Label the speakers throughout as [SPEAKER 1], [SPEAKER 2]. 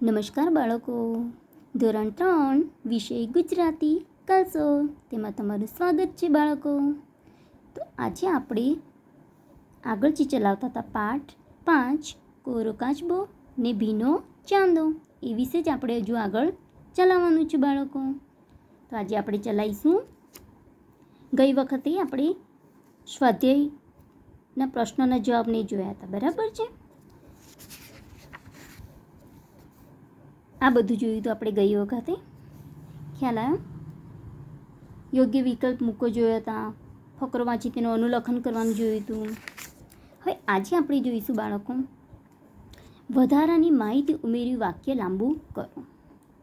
[SPEAKER 1] નમસ્કાર બાળકો, ધોરણ 3 વિષય ગુજરાતી કલસો તેમાં તમારું સ્વાગત છે બાળકો. તો આજે આપણે આગળ જે ચલાવતા હતા પાઠ 5 કોરો કાચબો ને ભીનો ચાંદો એ વિશે જ આપણે હજુ આગળ ચલાવવાનું છે બાળકો. તો આજે આપણે ચલાવીશું. ગઈ વખતે આપણે સ્વાધ્યાયના પ્રશ્નોના જવાબ નહીં જોયા હતા, બરાબર છે? આ બધું જોયું તો આપણે ગઈ વખતે ખ્યાલ આવ્યો. યોગ્ય વિકલ્પ મૂકો જોયા હતા, ફકરો વાંચી તેનું અનુલખન કરવાનું જોયું હતું. હવે આજે આપણે જોઈશું બાળકો, વધારાની માહિતી ઉમેરી વાક્ય લાંબુ કરો.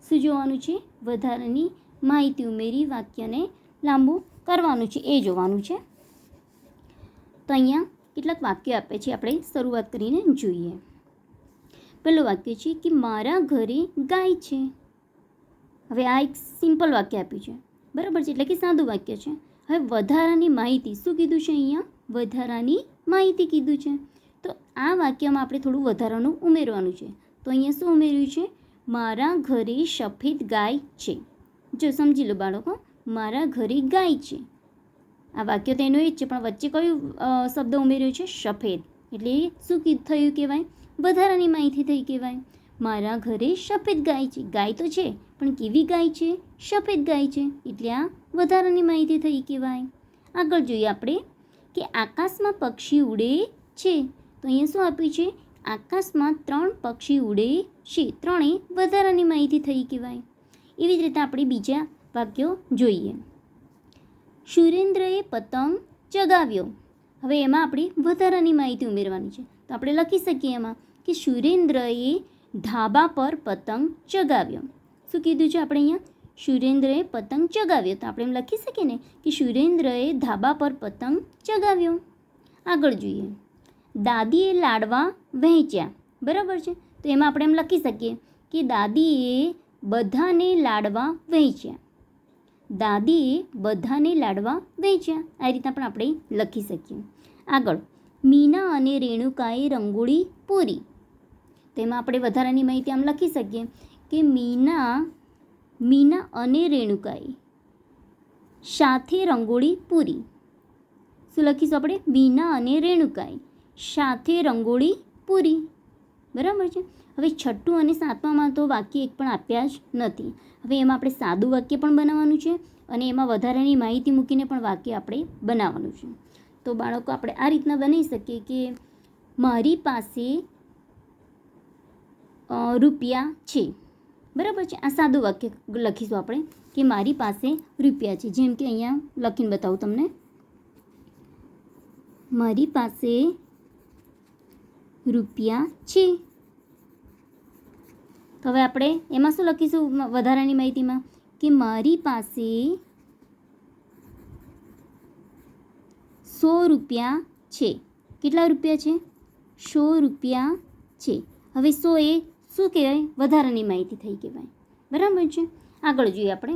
[SPEAKER 1] શું જોવાનું છે? વધારાની માહિતી ઉમેરી વાક્યને લાંબુ કરવાનું છે, એ જોવાનું છે. તો અહીંયા કેટલાક વાક્યો આપે છે, આપણે શરૂઆત કરીને જોઈએ. પહેલું વાક્ય છે કે મારા ઘરે ગાય છે. હવે આ એક સિમ્પલ વાક્ય આપ્યું છે, બરાબર છે, એટલે કે સાદું વાક્ય છે. હવે વધારાની માહિતી શું કીધું છે? અહીંયા વધારાની માહિતી કીધું છે. તો આ વાક્યમાં આપણે થોડું વધારાનું ઉમેરવાનું છે. તો અહીંયા શું ઉમેર્યું છે? મારા ઘરે સફેદ ગાય છે. જો સમજી લો બાળકો, મારા ઘરે ગાય છે. આ વાક્ય તો એનું એ જ છે, પણ વચ્ચે કયું શબ્દ ઉમેર્યો છે? સફેદ. એટલે શું થયું કહેવાય? વધારાની માહિતી થઈ કહેવાય. મારા ઘરે સફેદ ગાય છે. ગાય તો છે, પણ કેવી ગાય છે? સફેદ ગાય છે. એટલે આ વધારાની માહિતી થઈ કહેવાય. આગળ જોઈએ આપણે કે આકાશમાં પક્ષી ઉડે છે. તો અહીંયા શું આપ્યું છે? આકાશમાં 3 પક્ષી ઉડે છે. ત્રણેય વધારાની માહિતી થઈ કહેવાય. એવી જ રીતે આપણે બીજા વાક્યો જોઈએ. સુરેન્દ્રએ પતંગ ચગાવ્યો. હવે એમાં આપણે વધારાની માહિતી ઉમેરવાની છે. તો આપણે લખી શકીએ એમાં કે સુરેન્દ્રએ ધાબા પર પતંગ ચગાવ્યો. શું કીધું છે આપણે અહીંયા? સુરેન્દ્રએ પતંગ ચગાવ્યો. તો આપણે એમ લખી શકીએ ને કે સુરેન્દ્રએ ધાબા પર પતંગ ચગાવ્યો. આગળ જોઈએ. દાદીએ લાડવા વહેંચ્યા. બરાબર છે. તો એમાં આપણે એમ લખી શકીએ કે દાદીએ બધાને લાડવા વહેંચ્યા. દાદીએ બધાને લાડવા વહેંચ્યા. આ રીતના પણ આપણે લખી શકીએ. આગળ, મીના અને રેણુકાએ રંગોળી પૂરી. તેમાં આપણે વધારાની માહિતી આમ લખી શકીએ કે મીના અને રેણુકાએ સાથે રંગોળી પૂરી. શું લખીશું આપણે? મીના અને રેણુકાએ સાથે રંગોળી પૂરી. બરાબર છે. હવે 6 અને 7માં તો વાક્ય એક પણ આપ્યા જ નથી. હવે એમાં આપણે સાદું વાક્ય પણ બનાવવાનું છે અને એમાં વધારાની માહિતી મૂકીને પણ વાક્ય આપણે બનાવવાનું છે. તો બાળકો આપણે આ રીતના બનાવી શકીએ કે મારી પાસે રૂપિયા છે. બરાબર છે. આ સાદું વાક્ય લખીશું આપણે કે મારી પાસે રૂપિયા છે. જેમ કે અહીંયા લખીને બતાવું તમને. મારી પાસે રૂપિયા છે. તો હવે આપણે એમાં શું લખીશું વધારાની માહિતીમાં કે મારી પાસે 100 રૂપિયા છે. કેટલા રૂપિયા છે? 100 રૂપિયા છે. હવે 100 એ શું કહેવાય? વધારાની માહિતી થઈ કહેવાય. બરાબર છે. આગળ જોઈએ આપણે.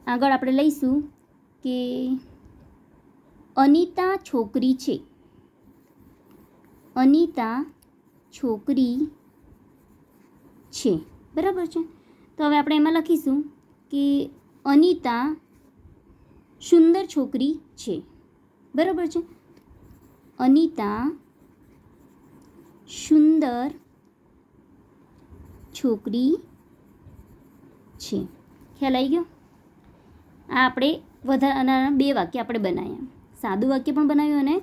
[SPEAKER 1] આગળ આપણે લઈશું કે અનિતા છોકરી છે. અનિતા છોકરી છે. બરાબર છે. તો હવે આપણે એમાં લખીશું કે અનિતા સુંદર છોકરી છે. બરાબર છે. અનિતા સુંદર છોકરી છે. ખ્યાલ આવી ગયો? આ આપણે વધારાના 2 વાક્ય આપણે બનાવ્યા. સાદું વાક્ય પણ બનાવ્યું અને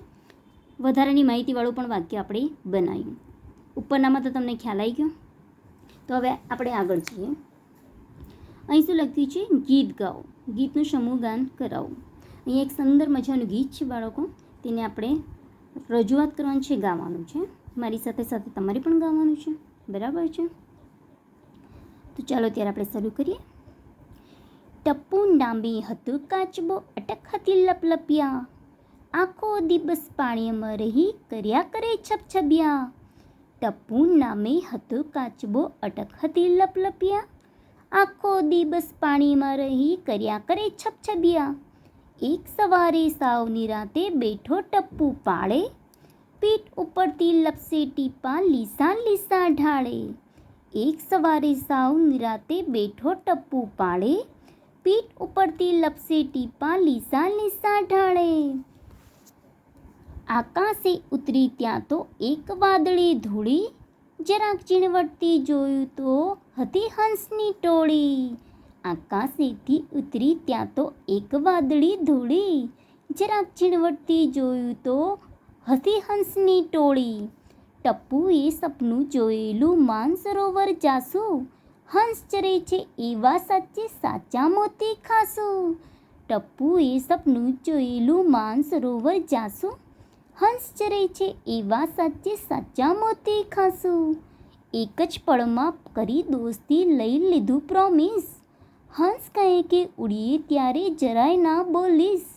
[SPEAKER 1] વધારાની માહિતીવાળું પણ વાક્ય આપણે બનાવ્યું. ઉપરનામાં તો તમને ખ્યાલ આવી ગયો. તો હવે આપણે આગળ જઈએ. અહીં શું લખ્યું છે? ગીત ગાઓ. ગીતનું સમૂહગાન કરાવો. અહીંયા એક સુંદર મજાનું ગીત છે બાળકો. તેને આપણે રજૂઆત કરવાનું છે, ગાવાનું છે. મારી સાથે સાથે તમારે પણ ગાવાનું છે. બરાબર છે. તો ચાલો ત્યારે આપણે શરૂ કરીએ. ટપ્પુ નામે હતો કાચબો, અટક હતી લપલપિયા. આખો દિવસ પાણીમાં રહી કર્યા કરે છપછપિયા. ટપ્પુ નામે હતો કાચબો, અટક હતી લપલપિયા. આખો દિવસ પાણીમાં રહી કર્યા કરે છપછપિયા. એક સવારે સાવ નિરાતે બેઠો ટપ્પુ પાળે. પીઠ ઉપરથી લપસે ટીપા લીસા લીસા ઢાળે. એક સવારે સાવ નિરાતે બેઠો ટપ્પુ પાળે. પીઠ ઉપરથી લપસે ટીપા લીસા લીસા ઢાળે. આકાશે ઉતરી ત્યાં તો એક વાદળી ધૂળી. જરાક ઝીણવટથી જોયું તો હતી હંસની ટોળી. આકાશેથી ઉતરી ત્યાં તો એક વાદળી ધૂળી. જરાક ઝીણવટથી જોયું તો હતી હંસની ટોળી. ટપ્પુએ સપનું જોયેલું માનસરોવર જાશું. હંસ ચરે છે એવા સાચે સાચા મોતી ખાશું. ટપ્પુએ સપનું જોયેલું માનસરોવર જાશું. હંસ ચરે છે એવા સાચે સાચા મોતી ખાશું. એક જ પળમાં કરી દોસ્તી લઈ લીધું પ્રોમિસ. હંસ કહે કે ઉડીએ ત્યારે જરાય ના બોલીશ.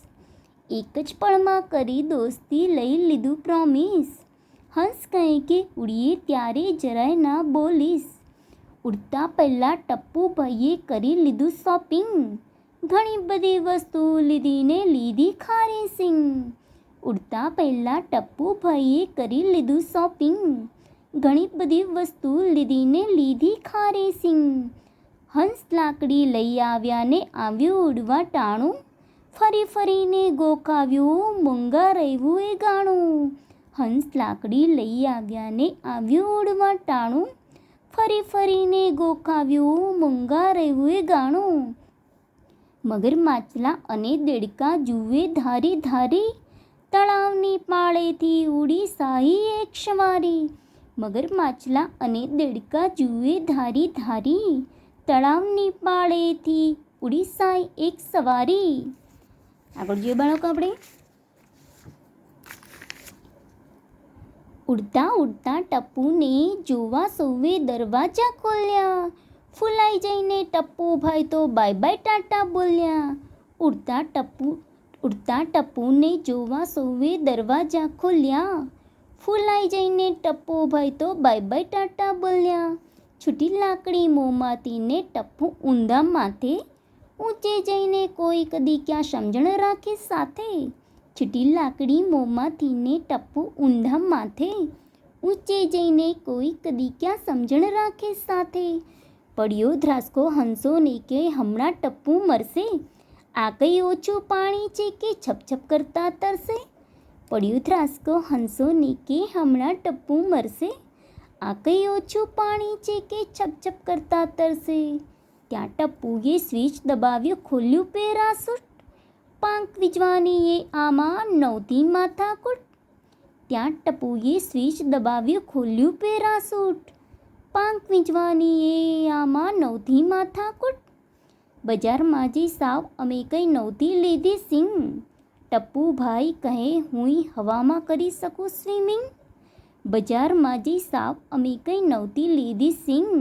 [SPEAKER 1] એક જ પળમાં કરી દોસ્તી લઈ લીધું પ્રોમિસ. હંસ કહે કે ઉડીએ ત્યારે જરાય ના બોલીશ. ઉડતા પહેલાં ટપ્પુભાઈએ કરી લીધું શોપિંગ. ઘણી બધી વસ્તુ લીધીને લીધી ખારી સિંગ. ઉડતા પહેલાં ટપ્પુભાઈએ કરી લીધું શોપિંગ. ઘણી બધી વસ્તુ લીધીને લીધી ખારી સિંગ. હંસ લાકડી લઈ આવ્યા ને આવ્યું ઉડવા ટાણું. ફરી ફરીને ગોખાવ્યું મૂંગા રહેવું એ ગાણું. હંસ લાકડી લઈ આવ્યા ને આવ્યું ઉડવા ટાણું. ફરી ફરીને ગોખાવ્યું મૂંગા રહેવું એ ગાણું. મગર માછલા અને દેડકા જુએ ધારી ધારી. તળાવની પાળેથી ઉડી સાહી એક સવારી. મગર માછલા અને દેડકા જુએ ધારી ધારી. તળાવની પાળેથી ઉડી સાહી એક સવારી. આગળ જોઈએ બાળકો આપણે. ઉડતા ઉડતા ટપ્પુને જોવા સૌએ દરવાજા ખોલ્યા. ફૂલાઈ જઈને ટપ્પુભાઈ તો બાય બાય ટાટા બોલ્યા. ઉડતા ટપ્પુને જોવા સૌએ દરવાજા ખોલ્યા. ફૂલાઈ જઈને ટપ્પુભાઈ તો બાય બાય ટાટા બોલ્યા. છૂટી લાકડી મોંમાંથી ને ટપ્પુ ઊંધા માથે. ઊંચે જઈને કોઈ કદી ક્યાં સમજણ રાખે સાથે. છૂટી લાકડી મોંમાંથી ને ટપ્પુ ઊંધા માથે. ઊંચે જઈને કોઈ કદી ક્યાં સમજણ રાખે સાથે. પડ્યો ધ્રાસકો હંસોને કે હમણાં ટપ્પુ મરશે. આ કંઈ ઓછું પાણી છે કે છપછપ કરતા તરસે. પડ્યો ધ્રાસકો હંસોને કે હમણાં ટપ્પુ મરશે. આ કંઈ ઓછું પાણી છે કે છપછપ કરતા તરસે. ત્યાં ટપ્પુએ સ્વિચ દબાવ્યો ખોલ્યું પેરાસૂટ. પાંખ વીજવાનીએ આમાં નહોતી માથાકૂટ. ત્યાં ટપ્પુએ સ્વિચ દબાવ્યો ખોલ્યું પેરાસૂટ. પાંખ વીજવાનીએ આમાં નહોતી માથાકૂટ. બજારમાં જઈ સાવ અમે કંઈ નહોતી લીધી સિંગ. ટપ્પુભાઈ કહે હુંય હવામાં કરી શકું સ્વિમિંગ. બજારમાં જઈ સાવ અમે કંઈ નહોતી લીધી સિંગ.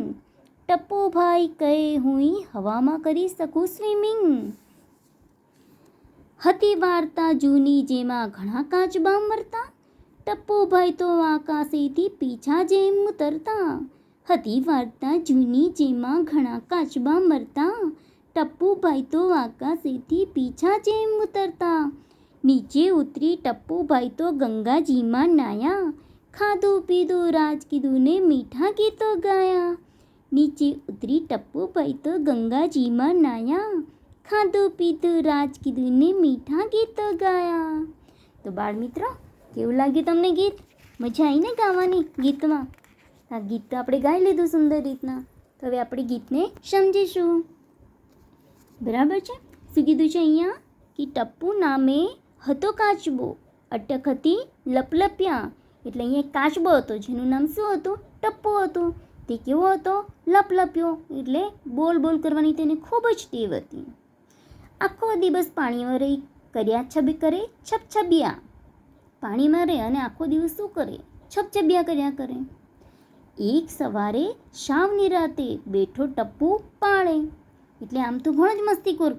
[SPEAKER 1] ટપ્પુભાઈ કહે હુંય હવામાં કરી શકું સ્વિમિંગ. હતી વાર્તા જૂની જેમાં ઘણા કાચબા મરતા. ટપ્પુભાઈ તો આકાશેથી પીછા જેમ ઉતરતા. હતી વાર્તા જૂની જેમાં ઘણા કાચબા મરતા. ટપ્પુભાઈ તો આકાશેથી પીછા જેમ ઉતરતા. નીચે ઉતરી ટપ્પુભાઈ તો ગંગાજીમાં નાયા. ખાધું પીધું રાજ કીધું ને મીઠા ગીતો ગાયા. નીચે ઉતરી ટપ્પુભાઈ તો ગંગાજીમાં નાયા. ખાધું પીધું રાજ કીધું ને મીઠા ગીતો ગાયા. તો બાળ મિત્રો, કેવું લાગ્યું તમને ગીત? મજા આવીને ગાવાની ગીતમાં? આ ગીત તો આપણે ગાઈ લીધું સુંદર રીતના. તો હવે આપણે ગીતને સમજીશું. બરાબર છે? શું કીધું છે અહીંયા? કે ટપ્પુ નામે હતો કાચબો, અટક હતી લપલપ્યા. એટલે અહીંયા કાચબો હતો જેનું નામ શું હતું? ટપ્પુ હતું. તે કેવો હતો? લપલપ્યો. એટલે બોલ બોલ કરવાની તેને ખૂબ જ ટેવ હતી. આખો દિવસ પાણીમાં રહી કર્યા છપછબિયા. પાણીમાં રહે અને આખો દિવસ શું કરે? છપછબિયા કર્યા કરે. એક સવારે સાવ નિરાતે બેઠો ટપ્પુ પાળે. એટલે આમ તો ઘણો જ મસ્તીખોર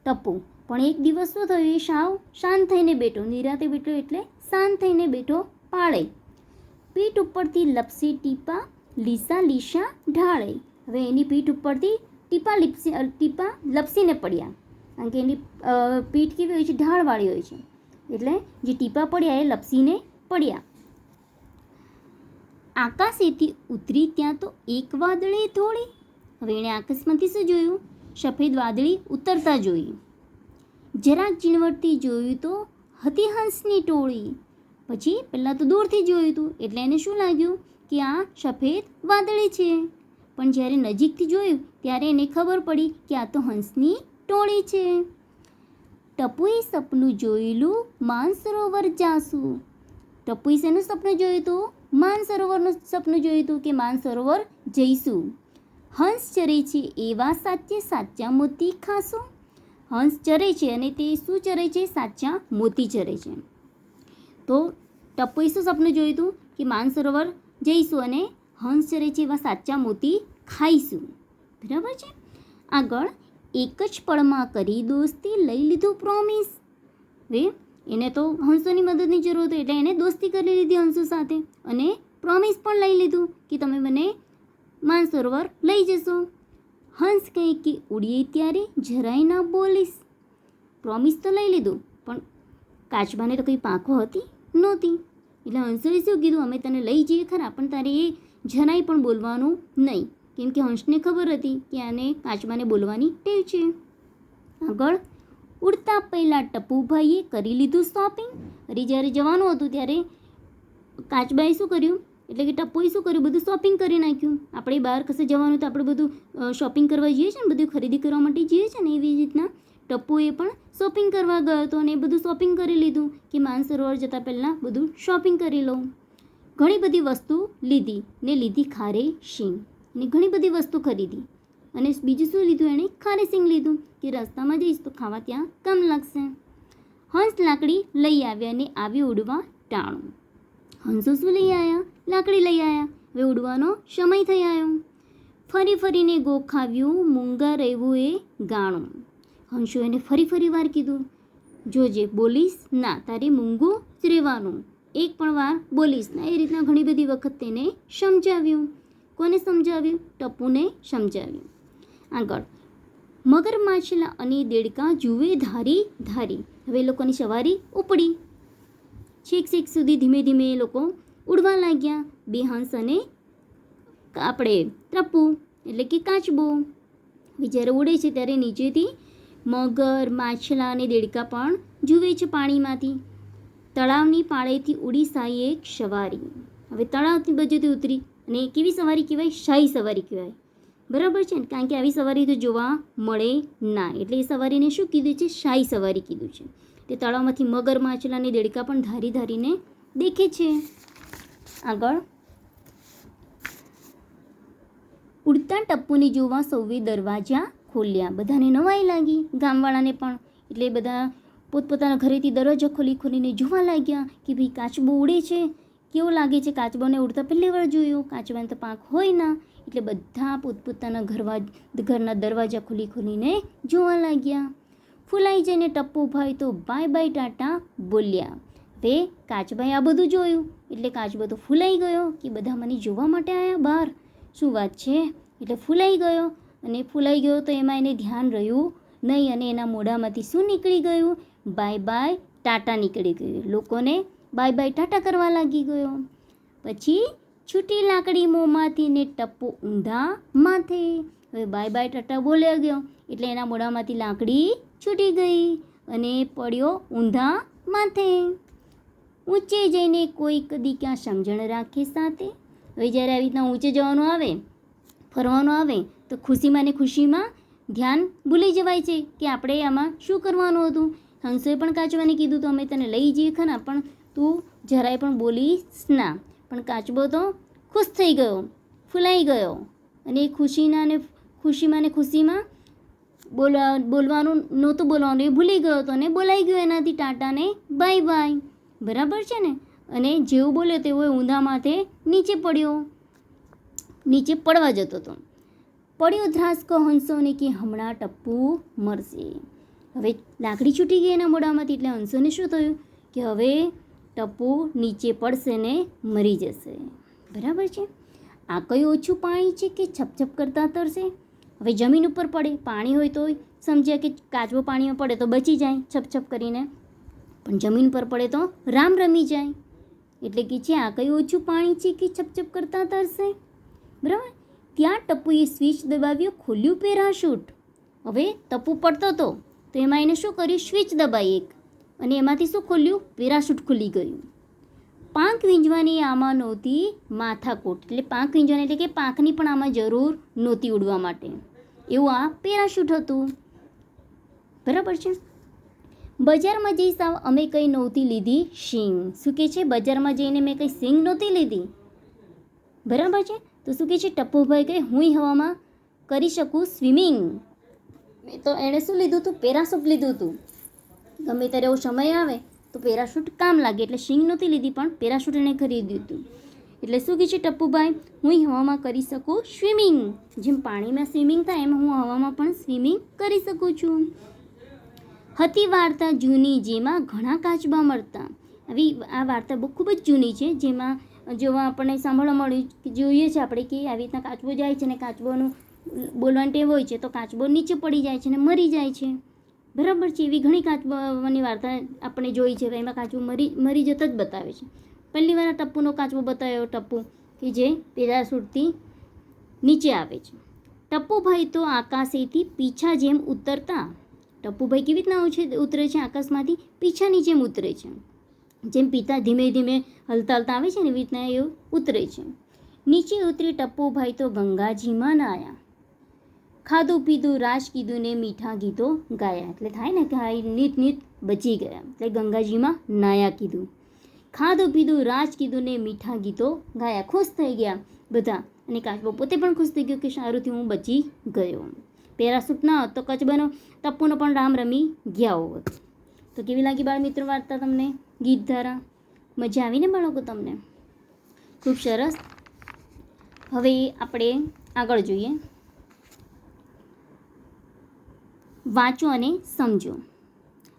[SPEAKER 1] ટપ્પુ, પણ એક દિવસ શું થયું? એ સાવ શાંત થઈને બેઠો. નિરાતે બેઠો એટલે શાંત થઈને બેઠો પાળે. પીઠ ઉપરથી લપસી ટીપા લીસા લીસા ઢાળે. હવે એની પીઠ ઉપરથી ટીપા લપસીને પડ્યા. કારણ કે એની પીઠ કેવી હોય છે? ઢાળવાળી હોય છે. એટલે જે ટીપા પડ્યા એ લપસીને પડ્યા. આકાશેથી ઉતરી ત્યાં તો એક વાદળે ધોળી. હવે એણે આકાશમાંથી શું જોયું? સફેદ વાદળી ઉતરતા જોઈ. જરાક ઝીણવટથી જોયું તો હતી હંસની ટોળી. પછી પહેલાં તો દૂરથી જોયું હતું એટલે એને શું લાગ્યું કે આ સફેદ વાદળી છે. પણ જ્યારે નજીકથી જોયું ત્યારે એને ખબર પડી કે આ તો હંસની ટોળી છે. ટપુએ સપનું જોયેલું માનસરોવર જાશું. ટપુએ શેનું સપનું જોયું હતું? માનસરોવરનું સપનું જોયું હતું કે માનસરોવર જઈશું. હંસ ચરે છે એવા સાચે સાચા મોતી ખાશું. હંસ ચરે છે અને તે શું ચરે છે? સાચા મોતી ચરે છે. તો ટપુએ શું સપનું જોયું હતું કે માનસરોવર જઈશું અને હંસ ચરે છે એવા સાચા મોતી ખાઈશું. બરાબર છે. આગળ એક જ પળમાં કરી દોસ્તી લઈ લીધું પ્રોમિસ. હવે એને તો હંસોની મદદની જરૂર હતી એટલે એને દોસ્તી કરી લીધી હંસો સાથે અને પ્રોમિસ પણ લઈ લીધું કે તમે મને માનસરોવર લઈ જશો. હંસ કહે કે ઉડીએ ત્યારે જરાય ના બોલીશ. પ્રોમિસ તો લઈ લીધું પણ કાચબાને તો કંઈ પાંખો હતી નહોતી એટલે હંસોએ શું કીધું? અમે તને લઈ જઈએ ખરા પણ તારે એ જરાય પણ બોલવાનું નહીં, કેમ કે હંસને ખબર હતી કે આને કાચબાને બોલવાની ટેવ છે. આગળ ઉડતા પહેલાં ટપુભાઈએ કરી લીધું શોપિંગ. અરે જ્યારે જવાનું હતું ત્યારે કાચબાએ શું કર્યું? એટલે કે ટપુએ શું કર્યું? બધું શોપિંગ કરી નાખ્યું. આપણે બહાર કશે જવાનું તો આપણે બધું શોપિંગ કરવા જઈએ છીએ ને, બધું ખરીદી કરવા માટે જઈએ છીએ ને, એવી રીતના ટપુએ પણ શોપિંગ કરવા ગયો હતો અને બધું શોપિંગ કરી લીધું કે માનસરોવર જતાં પહેલાં બધું શોપિંગ કરી લઉં. ઘણી બધી વસ્તુ લીધી ને લીધી ખારે શીંગ અને ઘણી બધી વસ્તુ ખરીદી અને બીજું શું લીધું? એણે ખારે શીંગ લીધું કે રસ્તામાં જઈશ તો ખાવા ત્યાં કામ લાગશે. હંસ લાકડી લઈ આવ્યા અને આવી ઉડવા ટાણું. હંસો શું લઈ આવ્યા? લાકડી લઈ આવ્યા. હવે ઉડવાનો સમય થઈ આવ્યો. ફરી ફરીને ગોખાવ્યું મૂંગા રહેવું એ ગાણું. હંસો એને ફરી વાર કીધું, જોજે બોલીશ ના, તારે મૂંગું જ રહેવાનું, એક પણ વાર બોલીશ ના. એ રીતના ઘણી બધી વખત તેને સમજાવ્યું. કોને સમજાવ્યું? ટપુને સમજાવ્યું. આગળ મગર માછલા અને દેડકા જુએ ધારી ધારી. હવે એ લોકોની સવારી ઉપડી. છેક સુધી ધીમે ધીમે એ લોકો ઉડવા લાગ્યા. બે હંસ અને આપણે ટપુ એટલે કે કાચબો. જ્યારે ઉડે છે ત્યારે નીચેથી મગર માછલા અને દેડકા પણ જુએ છે પાણીમાંથી. તળાવની પાળેથી ઉડી સાઈ એક સવારી. હવે તળાવની બાજુથી ઉતરી અને કેવી સવારી કહેવાય? શાહી સવારી કહેવાય. બરાબર છે ને, કારણ કે આવી સવારી તો જોવા મળે ના, એટલે એ સવારીને શું કીધું છે? શાહી સવારી કીધું છે. તે તળાવમાંથી મગર માછલા અને દેડકા પણ ધારી ધારીને દેખે છે. આગળ ઉડતા ટપ્પુને જોવા સૌએ દરવાજા ખોલ્યા. બધાને નવાઈ લાગી, ગામવાળાને પણ. એટલે બધા પોતપોતાના ઘરેથી દરવાજા ખોલીને જોવા લાગ્યા કે ભાઈ કાચબો ઉડે છે, કેવો લાગે છે. કાચબાને ઉડતા પહેલી વાર જોયો. કાચબાને તો પાંખ હોય ના, એટલે બધા પોતપોતાના ઘરના દરવાજા ખોલીને જોવા લાગ્યા. ફૂલાઈ જઈને ટપ્પુભાઈ તો બાય બાય ટાટા બોલ્યા. હવે કાચબાએ આ બધું જોયું એટલે કાચબો તો ફૂલાઈ ગયો કે બધા મને જોવા માટે આવ્યા બહાર, શું વાત છે. એટલે ફૂલાઈ ગયો અને ફૂલાઈ ગયો તો એમાં એને ધ્યાન રહ્યું નહીં અને એના મોઢામાંથી શું નીકળી ગયું? બાય બાય ટાટા નીકળી ગયું. લોકોને બાય બાય ટાટા કરવા લાગી ગયો. પછી છૂટી લાકડી મોંમાંથી ને ટપ્પુ ઊંધા માથે. હવે બાય બાય ટાટા બોલ્યા ગયો એટલે એના મોઢામાંથી લાકડી છૂટી ગઈ અને પડ્યો ઊંધા માથે. ઊંચે જઈને કોઈ કદી ક્યાં સમજણ રાખે સાથે. હવે જ્યારે આવી રીતના ઊંચે જવાનું આવે, ફરવાનું આવે તો ખુશીમાં ધ્યાન ભૂલી જવાય છે કે આપણે આમાં શું કરવાનું હતું. હંસોએ પણ કાચબાને કીધું તો અમે તને લઈ જઈએ ખરા પણ તું જરાય પણ બોલીશ ના. પણ કાચબો તો ખુશ થઈ ગયો, ફૂલાઈ ગયો અને એ ખુશીમાં બોલવાનું નહોતું બોલવાનું, એ ભૂલી ગયો હતો અને બોલાઈ ગયો એનાથી ટાટાને બાય બાય. બરાબર છે ને. અને જેવું બોલ્યો તેવો ઊંધા માથે નીચે પડવા જતો હતો. પડ્યો ધ્રાસકો હંસોને કે હમણાં ટપ્પુ મરશે. હવે લાકડી છૂટી ગઈ એના મોઢામાંથી એટલે હંસોને શું થયું કે હવે ટપ્પુ નીચે પડશે ને મરી જશે. બરાબર છે. આ કયું ઓછું પાણી છે કે છપછપ કરતા તરશે. હવે જમીન ઉપર પડે, પાણી હોય તો સમજ્યા કે કાચબો પાણીમાં પડે તો બચી જાય છપછપ કરીને, પણ જમીન પર પડે તો રામ રમી જાય. એટલે કે છે આ કયું ઓછું પાણી છે કે છપછપ કરતા તરશે. બરાબર. ત્યાં ટપ્પુએ સ્વિચ દબાવ્યો, ખોલ્યું પેરાશૂટ. હવે ટપ્પુ પડતો હતો તો એમાં એને શું કર્યું, સ્વિચ દબાવી એક, અને એમાંથી શું ખોલ્યું, પેરાશૂટ ખુલી ગયું. પાંખ વીંજવાની આમાં નહોતી માથાકૂટ, એટલે પાંખ વીંજવાની એટલે કે પાંખની પણ આમાં જરૂર નહોતી ઉડવા માટે, એવું આ પેરાશૂટ હતું. બરાબર છે. બજારમાં જઈ સાવ અમે કંઈ નહોતી લીધી શીંગ. શું કહે છે, બજારમાં જઈને મેં કંઈ શીંગ નહોતી લીધી. બરાબર છે. તો શું કહે છે, ટપ્પુભાઈ કહે હું હવામાં કરી શકું સ્વિમિંગ. તો એણે શું લીધું હતું, પેરાશૂટ લીધું હતું. ગમે ત્યારે એવો સમય આવે તો પેરાશૂટ કામ લાગે, એટલે શીંગ નહોતી લીધી પણ પેરાશૂટ એણે ખરીદ્યું હતું. એટલે શું કહે છે ટપ્પુભાઈ, હું હવામાં કરી શકું સ્વિમિંગ. જેમ પાણીમાં સ્વિમિંગ થાય એમ હું હવામાં પણ સ્વિમિંગ કરી શકું છું. હતી વાર્તા જૂની જેમાં ઘણા કાચબા મળતા. આવી આ વાર્તા બહુ ખૂબ જ જૂની છે, જેમાં જોવા આપણને સાંભળવા મળ્યું કે જોઈએ છે આપણે કે આવી રીતના કાચબો જાય છે ને કાચબોનું બોલવાની ટેવ હોય છે તો કાચબો નીચે પડી જાય છે ને મરી જાય છે. બરાબર છે. એવી ઘણી કાચબાની વાર્તા આપણે જોઈ છે. એમાં કાચબો મરી જતા જ બતાવે છે. પહેલી વાર ટપ્પુનો કાચબો બતાવ્યો, ટપ્પુ કે જે પેરાશૂટથી નીચે આવે છે. ટપ્પુભાઈ તો આકાશેથી પીછા જેમ ઉતરતા. ટપ્પુભાઈ કેવી રીતના ઉતરે છે, આકાશમાંથી પીછાની જેમ ઉતરે છે. જેમ પિતા ધીમે ધીમે હલતા હલતા આવે છે ને એવી રીતના એ ઉતરે છે. નીચે ઉતરી ટપ્પુભાઈ તો ગંગાજીમાં નાયા. ખાધું પીધું રાજ કીધું ને મીઠા ગીતો ગાયા. એટલે થાય ને કે આ નીત બચી ગયા, એટલે ગંગાજીમાં નાયા કીધું. ખાધું પીધું રાજ કીધું ને મીઠા ગીતો ગાયા. ખુશ થઈ ગયા બધા, અને કાચબો પોતે પણ ખુશ થઈ ગયો કે સારુંથી હું બચી ગયો. પેરાશૂટ ના હોત તો કચબાનો ટપ્પુનો પણ રામ રમી ગયા હોત. તો કેવી લાગી બાળ મિત્રો વાર્તા તમને, ગીત ધારા? મજા આવીને બાળકો તમને? ખૂબ સરસ. હવે આપણે આગળ જોઈએ. વાંચો અને સમજો.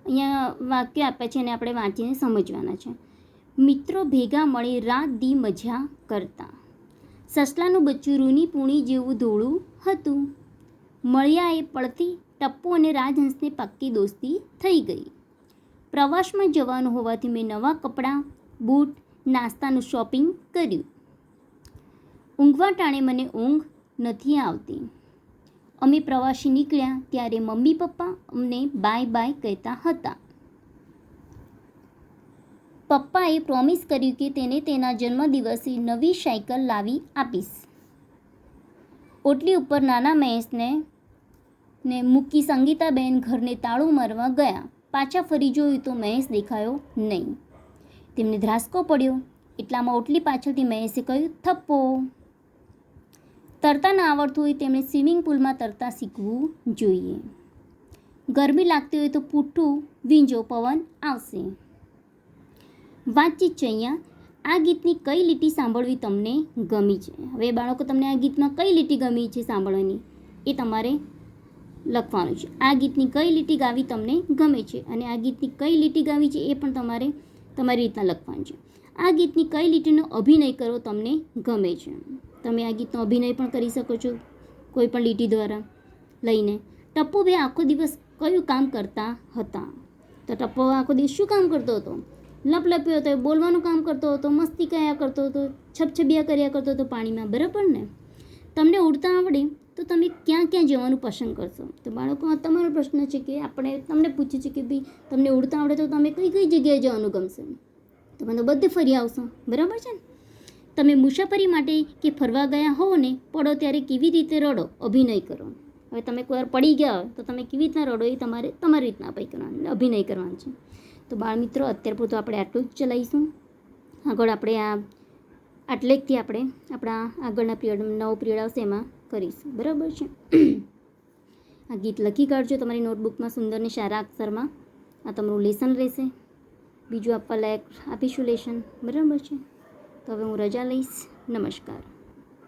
[SPEAKER 1] અહીંયા વાક્ય આપ્યા છે અને આપણે વાંચીને સમજવાના છે. મિત્રો ભેગા મળી રાત દી મજા કરતા. સસલાનું બચ્ચું રૂની પૂણી જેવું ધોળું હતું. મળ્યા એ પડતી ટપ્પુ અને રાજહંસને પાક્કી દોસ્તી થઈ ગઈ. પ્રવાસમાં જવાનું હોવાથી મેં નવા કપડાં, બૂટ, નાસ્તાનું શોપિંગ કર્યું. ઊંઘવા ટાણે મને ઊંઘ નથી આવતી. અમે પ્રવાસી નીકળ્યા ત્યારે મમ્મી પપ્પા અમને બાય બાય કહેતા હતા. પપ્પાએ પ્રોમિસ કર્યું કે તેને તેના જન્મદિવસે નવી સાયકલ લાવી આપીશ. ઓટલી ઉપર નાના મહેશને મૂકી સંગીતાબેન ઘરને તાળું મારવા ગયા. પાછા ફરી જોયું તો મહેશ દેખાયો નહીં. તેમને ધ્રાસકો પડ્યો. એટલામાં ઓટલી પાછળથી મહેશે કહ્યું, થપ્પો. તરતા ના આવડતું હોય તેમણે સ્વિમિંગ પુલમાં તરતા શીખવું જોઈએ. ગરમી લાગતી હોય તો પૂઠું વીંજો, પવન આવશે. વાતચીત છે અહીંયા. આ ગીતની કઈ લીટી સાંભળવી તમને ગમી છે? હવે બાળકો તમને આ ગીતમાં કઈ લીટી ગમી છે સાંભળવાની એ તમારે લખવાનું છે. આ ગીતની કઈ લીટી ગાવી તમને ગમે છે અને આ ગીતની કઈ લીટી ગાવી છે એ પણ તમારે તમારી રીતના લખવાનું છે. આ ગીતની કઈ લીટીનો અભિનય કરવો તમને ગમે છે? તમે આ ગીતનો અભિનય પણ કરી શકો છો કોઈ પણ લીટી દ્વારા લઈને. ટપ્પુભાઈ આખો દિવસ કયું કામ કરતા હતા? તો ટપ્પુ આખો દિવસ શું કામ કરતો હતો? લપલપ્યો હતો, બોલવાનું કામ કરતો હતો, મસ્તી કર્યા કરતો હતો, છબછબિયા કર્યા કરતો હતો પાણીમાં. બરાબર ને? તમને ઉડતા આવડે તો તમે ક્યાં ક્યાં જવાનું પસંદ કરશો? તો બાળકો આ તમારો પ્રશ્ન છે કે આપણે તમને પૂછીએ છીએ કે ભાઈ તમને ઉડતા આવડે તો તમે કઈ કઈ જગ્યાએ જવાનું ગમશે? તમે તો બધે ફરી આવશો. બરાબર છે ને? તમે મુસાફરી માટે કે ફરવા ગયા હો ને, પડો ત્યારે કેવી રીતે રડો? અભિનય કરો. હવે તમે કોઈ વાર પડી ગયા હોય તો તમે કેવી રીતના રડો એ તમારે તમારી રીતના અભિનય કરવાનું છે. તો બાળ મિત્રો અત્યાર પૂરતું આપણે આટલું જ ચલાવીશું. આગળ આપણે આટલેકથી આપણે આપણા આગળના પીરિયડ, નવો પીરિયડ આવશે એમાં કરીશું. બરાબર છે? આ ગીત લખી કાઢજો તમારી નોટબુકમાં સુંદર ને સારા અક્ષરમાં. આ તમારું લેસન રહેશે. બીજું આપવા લાયક આપીશું લેસન. બરાબર છે? તો હવે હું રજા લઈશ. નમસ્કાર.